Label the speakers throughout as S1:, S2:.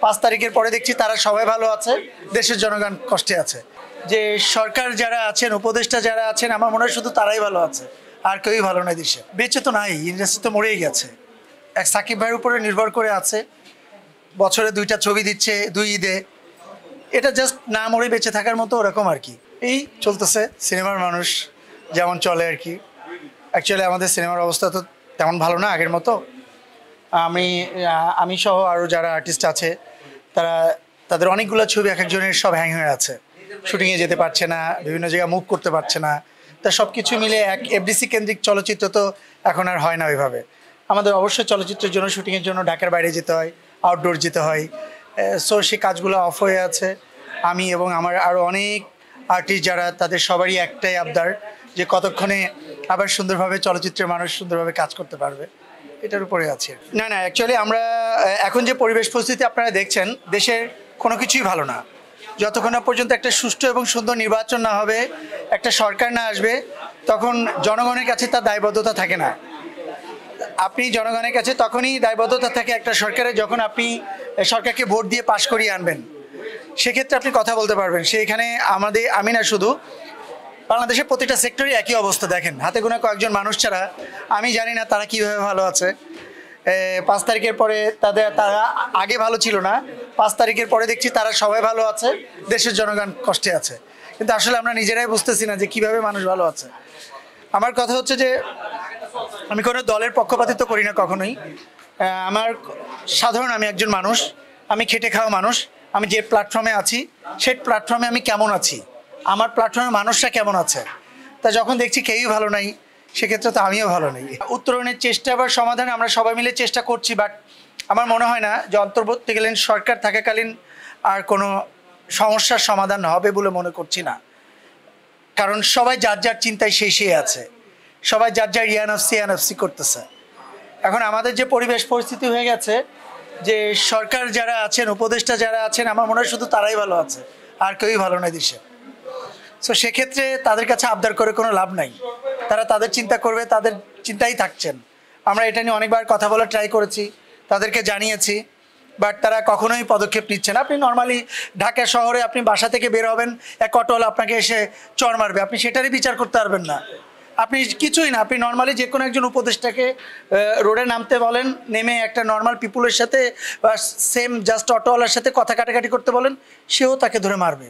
S1: 5 তারিখের পরে দেখছি তারা সবাই ভালো আছে, দেশের জনগণ কষ্টে আছে। যে সরকার যারা আছেন, উপদেষ্টা যারা আছেন, আমার মনে হয় শুধু তারাই ভালো আছে, আর কেউই ভালো নয় দেশে। বেঁচে তো নাই, ইন্ডাস্ট্রি তো মরেই গেছে। এক সাকিব ভাইয়ের উপরে নির্ভর করে আছে, বছরে 2টা ছবি দিচ্ছে 2 ঈদে। এটা জাস্ট না মরে বেঁচে থাকার মতো ওরকম আর কি। এই চলতেছে, সিনেমার মানুষ যেমন চলে আর কি। অ্যাকচুয়ালি আমাদের সিনেমার অবস্থা তো তেমন ভালো না আগের মতো। আমি সহ আরও যারা আর্টিস্ট আছে তাদের অনেকগুলো ছবি এক একজনের সব হ্যাং হয়ে আছে, শুটিংয়ে যেতে পারছে না, বিভিন্ন জায়গায় মুভ করতে পারছে না। তা সব কিছু মিলে এক এফডিসি কেন্দ্রিক চলচ্চিত্র তো এখন আর হয় না ওইভাবে। আমাদের অবশ্যই চলচ্চিত্রের জন্য, শুটিংয়ের জন্য ঢাকার বাইরে যেতে হয়, আউটডোর যেতে হয়। সো সেই কাজগুলো অফ হয়ে আছে। আমি এবং আমার আরও অনেক আর্টিস্ট যারা, তাদের সবারই একটাই আবদার যে কতক্ষণে আবার সুন্দরভাবে চলচ্চিত্রের মানুষ সুন্দরভাবে কাজ করতে পারবে, এটার উপরে আছে। না অ্যাকচুয়ালি আমরা এখন যে পরিবেশ পরিস্থিতি আপনারা দেখছেন, দেশের কোনো কিছুই ভালো না। যতক্ষণ না পর্যন্ত একটা সুষ্ঠু এবং সুন্দর নির্বাচন না হবে, একটা সরকার না আসবে, তখন জনগণের কাছে তার দায়বদ্ধতা থাকে না। আপনি জনগণের কাছে তখনই দায়বদ্ধতা থাকে একটা সরকারের, যখন আপনি সরকারকে ভোট দিয়ে পাশ করিয়ে আনবেন। সেক্ষেত্রে আপনি কথা বলতে পারবেন। সেইখানে আমি না শুধু, বাংলাদেশের প্রতিটা সেক্টরই একই অবস্থা। দেখেন, হাতে গোনা কয়েকজন মানুষ ছাড়া আমি জানি না তারা কীভাবে ভালো আছে। 5 তারিখের পরে তারা আগে ভালো ছিল না, 5 তারিখের পরে দেখছি তারা সবাই ভালো আছে, দেশের জনগণ কষ্টে আছে। কিন্তু আসলে আমরা নিজেরাই বুঝতেছি না যে কীভাবে মানুষ ভালো আছে। আমার কথা হচ্ছে যে আমি কোনো দলের পক্ষপাতিত্ব করি না কখনোই। আমি একজন মানুষ, আমি খেটে খাওয়া মানুষ। আমি যে প্ল্যাটফর্মে আছি সেই প্ল্যাটফর্মে আমি কেমন আছি, আমার প্ল্যাটফর্মের মানুষরা কেমন আছে, তা যখন দেখছি কেউই ভালো নাই, সেক্ষেত্রে তো আমিও ভালো নেই। উত্তরণের চেষ্টা বা সমাধানে আমরা সবাই মিলে চেষ্টা করছি, বাট আমার মনে হয় না যে অন্তর্বর্তীকালীন সরকার থাকাকালীন আর কোনো সমস্যার সমাধান হবে বলে মনে করছি না। কারণ সবাই যার যার চিন্তায় সেই আছে, সবাই যার যার ইয়ানফসি করতেছে। এখন আমাদের যে পরিবেশ পরিস্থিতি হয়ে গেছে, যে সরকার যারা আছেন, উপদেষ্টা যারা আছেন, আমার মনে হয় শুধু তারাই ভালো আছে, আর কেউই ভালো নয় দেশে। সো সেক্ষেত্রে তাদের কাছে আবদার করে কোনো লাভ নাই। তারা তাদের চিন্তা করবে, তাদের চিন্তাই থাকছেন। আমরা এটা নিয়ে অনেকবার কথা বলার ট্রাই করেছি, তাদেরকে জানিয়েছি, বাট তারা কখনোই পদক্ষেপ নিচ্ছেন। আপনি নর্মালি ঢাকা শহরে আপনি বাসা থেকে বের হবেন, এক অটোওয়ালা আপনাকে এসে চড় মারবে, আপনি সেটারই বিচার করতে পারবেন না। আপনি কিছুই না, আপনি নর্মালি যে কোনো একজন উপদেষ্টাকে রোডে নামতে বলেন, নেমে একটা নর্মাল পিপুলের সাথে বা সেম জাস্ট অটোওয়ালার সাথে কথা কাটাকাটি করতে বলেন, সেও তাকে ধরে মারবে।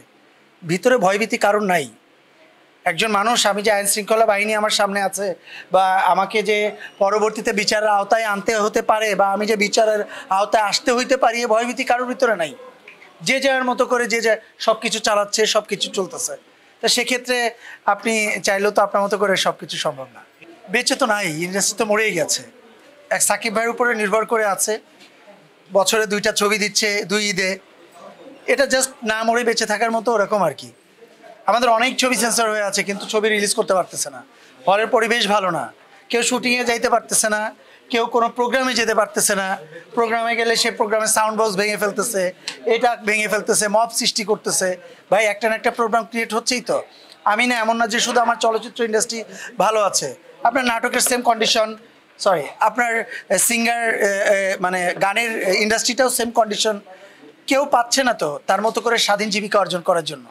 S1: ভিতরে ভয়ভীতি কারণ নাই। একজন মানুষ, আমি যে আইন শৃঙ্খলা বাহিনী আমার সামনে আছে, বা আমাকে যে পরবর্তীতে বিচারের আওতায় আনতে হতে পারে, বা আমি যে বিচারের আওতায় আসতে হইতে পারি, এ ভয়ভীতি কারোর ভিতরে নাই। যে যার মতো করে যে সব কিছু চালাচ্ছে, সব কিছু চলতেছে। তো সেক্ষেত্রে আপনি চাইলেও তো আপনার মতো করে সব কিছু সম্ভব না। বেঁচে তো নাই, ইন্ডাস্ট্রি তো মরেই গেছে। এক সাকিব ভাইয়ের উপরে নির্ভর করে আছে, বছরে 2টা ছবি দিচ্ছে 2 ঈদে। এটা জাস্ট না মরে বেঁচে থাকার মতো ওরকম আর কি। আমাদের অনেক ছবি সেন্সর হয়ে আছে, কিন্তু ছবি রিলিজ করতে পারতেছে না। হলের পরিবেশ ভালো না, কেউ শুটিংয়ে যাইতে পারতেছে না, কেউ কোনো প্রোগ্রামে যেতে পারতেছে না। প্রোগ্রামে গেলে সে প্রোগ্রামে সাউন্ড বক্স ভেঙে ফেলতেছে, এটা ভেঙে ফেলতেছে, মব সৃষ্টি করতেছে। ভাই, একটা না একটা প্রোগ্রাম ক্রিয়েট হচ্ছেই তো। আমি না, এমন না যে শুধু আমার চলচ্চিত্র ইন্ডাস্ট্রি ভালো আছে, আপনার নাটকের সেম কন্ডিশন, আপনার সিঙ্গার মানে গানের ইন্ডাস্ট্রিটাও সেম কন্ডিশন। কেউ পাচ্ছে না তো তার মতো করে স্বাধীন জীবিকা অর্জন করার জন্য।